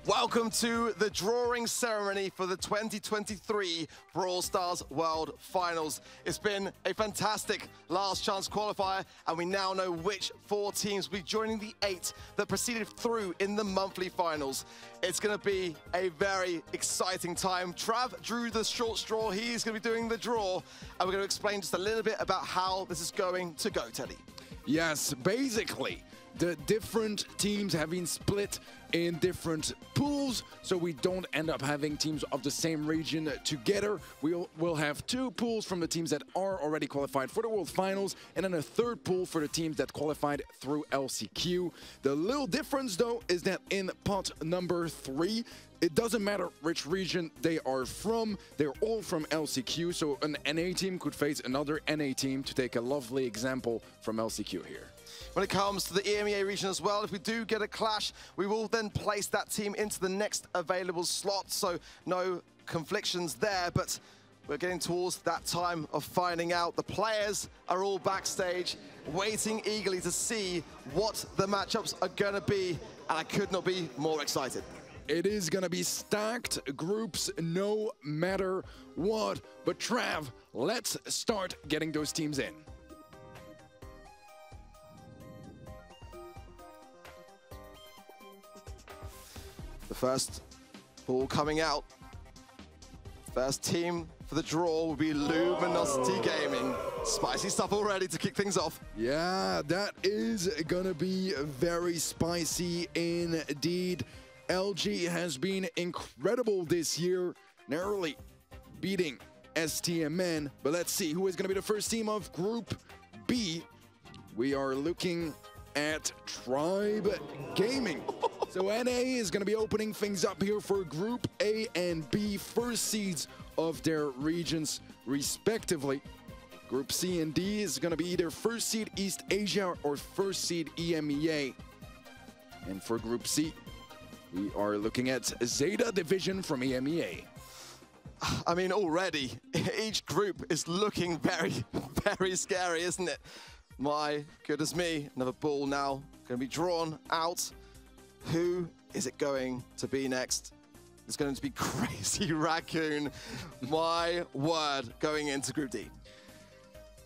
Welcome to the drawing ceremony for the 2023 Brawl Stars World Finals. It's been a fantastic last chance qualifier, and we now know which 4 teams will be joining the 8 that proceeded through in the monthly finals. It's going to be a very exciting time. Trav drew the short straw. He's going to be doing the draw, and we're going to explain just a little bit about how this is going to go, Teddy. Yes, basically, the different teams have been split in different pools, so we don't end up having teams of the same region together. We'll have 2 pools from the teams that are already qualified for the World Finals, and then a 3rd pool for the teams that qualified through LCQ. The little difference, though, is that in pot number 3, it doesn't matter which region they are from, they're all from LCQ, so an NA team could face another NA team, to take a lovely example from LCQ here. When it comes to the EMEA region as well, if we do get a clash, we will then place that team into the next available slot, so no conflictions there, but we're getting towards that time of finding out. The players are all backstage, waiting eagerly to see what the matchups are going to be, and I could not be more excited. It is going to be stacked groups no matter what, but Trav, let's start getting those teams in. The first pool coming out. First team for the draw will be Luminosity Gaming. Spicy stuff already to kick things off. Yeah, that is gonna be very spicy indeed. LG has been incredible this year, narrowly beating STMN. But let's see who is gonna be the first team of Group B. We are looking at Tribe Gaming. So NA is going to be opening things up here for Group A and B, first seeds of their regions respectively. Group C and D is going to be either first seed East Asia or first seed EMEA. And for Group C, we are looking at Zeta Division from EMEA. I mean, already, each group is looking very, very scary, isn't it? My goodness me, another ball now going to be drawn out. Who is it going to be next? It's going to be Crazy Raccoon. My word, going into Group D.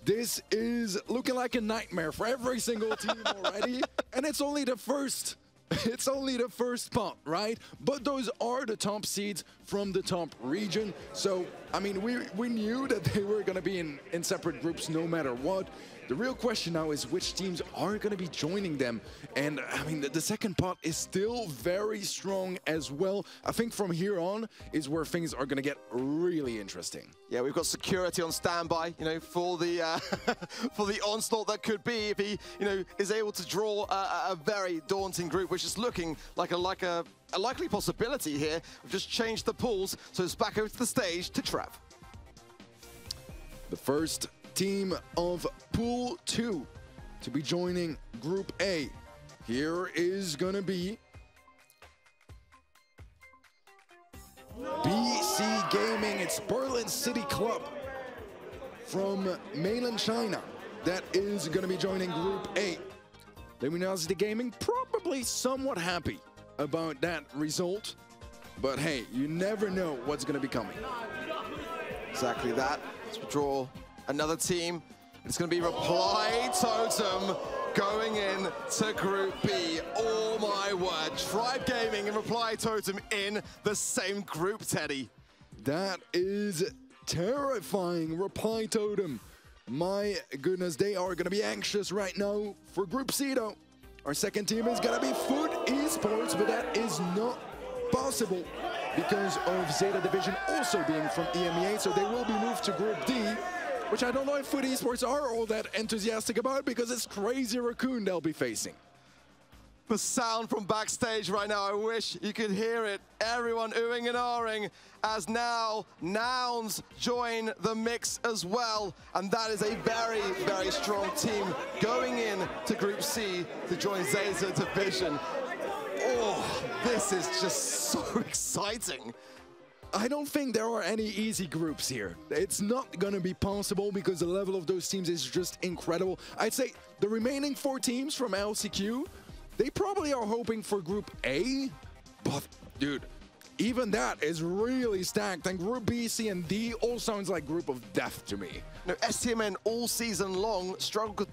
This is looking like a nightmare for every single team already, and it's only the first. It's only the first pot, right? But those are the top seeds from the top region. So, I mean, we knew that they were going to be in separate groups no matter what. The real question now is which teams are going to be joining them. And, I mean, the second pot is still very strong as well. I think from here on is where things are going to get really interesting. Yeah, we've got security on standby, you know, for the for the onslaught that could be if he, you know, is able to draw a very daunting group, which is looking like a likely possibility here. We've just changed the pools, so it's back over to the stage to Trav. The first team of Pool 2 to be joining Group A. Here is gonna be BC Gaming. It's Berlin City Club from mainland China. That is gonna be joining Group A. Luminosity Gaming probably somewhat happy about that result, but hey, you never know what's gonna be coming. Exactly that. Let's draw another team. It's going to be Reply Totem going in to Group B. Oh my word. Tribe Gaming and Reply Totem in the same group, Teddy. That is terrifying. Reply Totem. My goodness, they are going to be anxious right now for Group C, though. Our second team is going to be Food Esports, but that is not possible because of Zeta Division also being from EMEA, so they will be moved to Group D, which I don't know if Food Esports are all that enthusiastic about because it's Crazy Raccoon they'll be facing. The sound from backstage right now, I wish you could hear it. Everyone oohing and ahhing as now Nouns join the mix as well. And that is a very, very strong team going in to Group C to join Zeta Division. Oh, this is just so exciting. I don't think there are any easy groups here. It's not going to be possible because the level of those teams is just incredible. I'd say the remaining 4 teams from LCQ, they probably are hoping for Group A, but Dude, even that is really stacked, and Group B, C, and D all sounds like Group of Death to me. No, STMN all season long struggled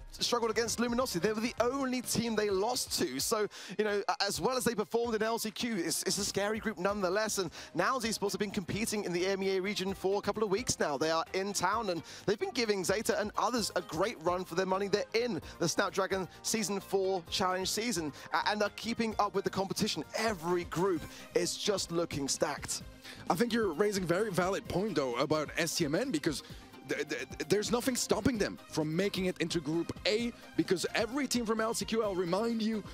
against Luminosity. They were the only team they lost to. So, you know, as well as they performed in LCQ, it's a scary group nonetheless. And now Esports have been competing in the EMEA region for a couple of weeks now. They are in town, and they've been giving Zeta and others a great run for their money. They're in the Snapdragon Season 4 Challenge season and are keeping up with the competition. Every group is just looking stacked. I think you're raising a very valid point, though, about STMN, because there's nothing stopping them from making it into Group A, because every team from LCQ, I'll remind you,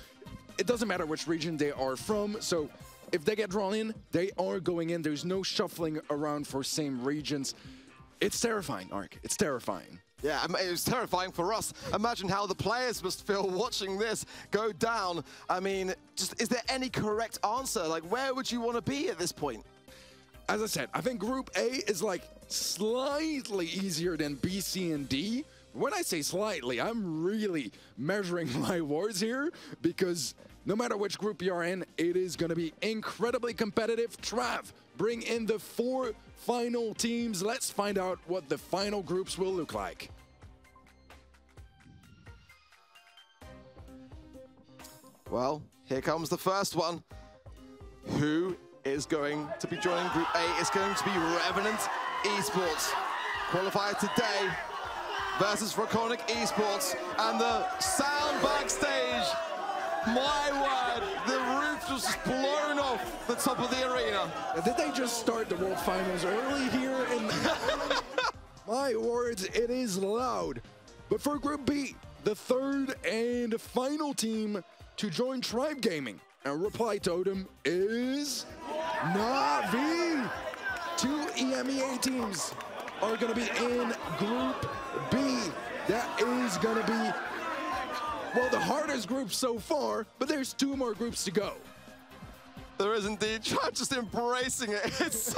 it doesn't matter which region they are from, so if they get drawn in, they are going in. There's no shuffling around for same regions. It's terrifying, Ark. It's terrifying. Yeah, it was terrifying for us. Imagine how the players must feel watching this go down. I mean, just is there any correct answer? Like, where would you want to be at this point? As I said, I think Group A is like slightly easier than B, C, and D. When I say slightly, I'm really measuring my words here, because no matter which group you are in, it is going to be incredibly competitive. Trav, bring in the 4 final teams. Let's find out what the final groups will look like. Well, here comes the first one. Who is going to be joining Group A? It's going to be Revenant Esports. Qualified today versus Draconic Esports. And the sound backstage, my word, the roof was just blown off the top of the arena. Did they just start the World Finals early here? My words, it is loud. But for Group B, the third and final team to join Tribe Gaming and Reply Totem is Na'Vi. 2 EMEA teams are going to be in Group B. That is going to be, well, the hardest group so far, but there's 2 more groups to go. There is indeed. I'm just embracing it. It's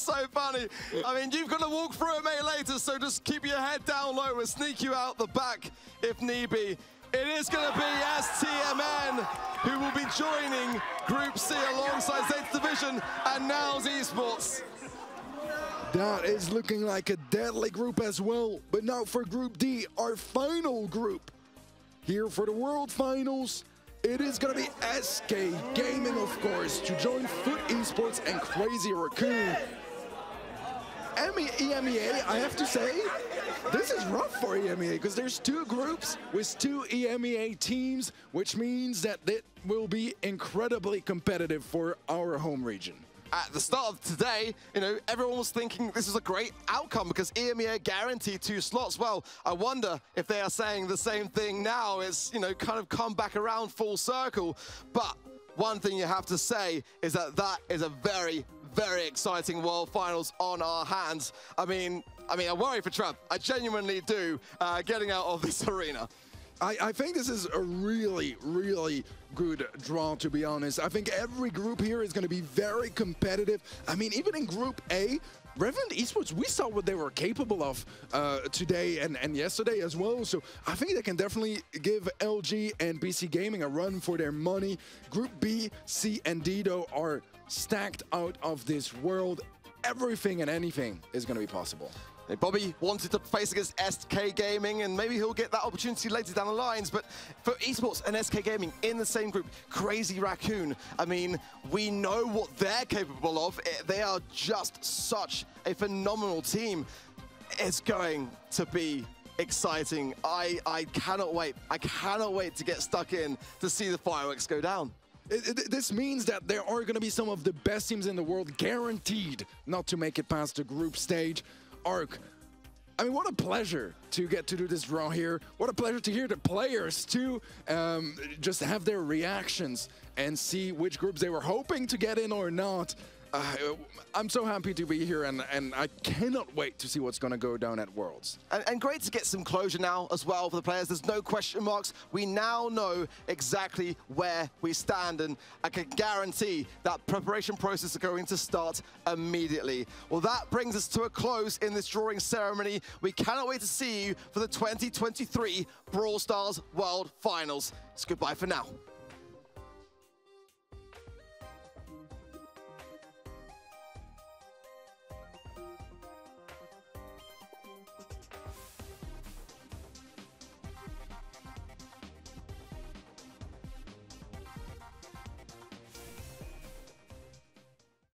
so funny. I mean, you've got to walk through it, mate, later, so just keep your head down low. We'll sneak you out the back if need be. It is going to be STMN who will be joining Group C alongside Zeta Division and Now's Esports. That is looking like a deadly group as well. But now for Group D, our final group. Here for the World Finals, it is going to be SK Gaming, of course, to join Foot Esports and Crazy Raccoon. EMEA, I have to say, this is rough for EMEA, because there's 2 groups with 2 EMEA teams, which means that it will be incredibly competitive for our home region. At the start of today, you know, everyone was thinking this is a great outcome because EMEA guaranteed 2 slots. Well, I wonder if they are saying the same thing now. It's, you know, kind of come back around full circle. But one thing you have to say is that that is a very, very exciting World Finals on our hands. I mean, I worry for Trav. I genuinely do, getting out of this arena. I think this is a really, really good draw, to be honest. I think every group here is going to be very competitive. I mean, even in Group A, Revenant Esports, we saw what they were capable of today and yesterday as well. So I think they can definitely give LG and BC Gaming a run for their money. Group B, C, and D, though, are stacked out of this world. Everything and anything is going to be possible. Bobby wanted to face against SK Gaming, and maybe he'll get that opportunity later down the lines. But for Esports and SK Gaming in the same group, Crazy Raccoon, I mean, we know what they're capable of. They are just such a phenomenal team. It's going to be exciting. I cannot wait. I cannot wait to get stuck in to see the fireworks go down. This means that there are going to be some of the best teams in the world guaranteed not to make it past the group stage. Ark, I mean, what a pleasure to get to do this draw here. What a pleasure to hear the players too, just have their reactions and see which groups they were hoping to get in or not. I'm so happy to be here, and I cannot wait to see what's going to go down at Worlds. And great to get some closure now as well for the players. There's no question marks. We now know exactly where we stand, and I can guarantee that preparation process is going to start immediately. Well, that brings us to a close in this drawing ceremony. We cannot wait to see you for the 2023 Brawl Stars World Finals. It's goodbye for now.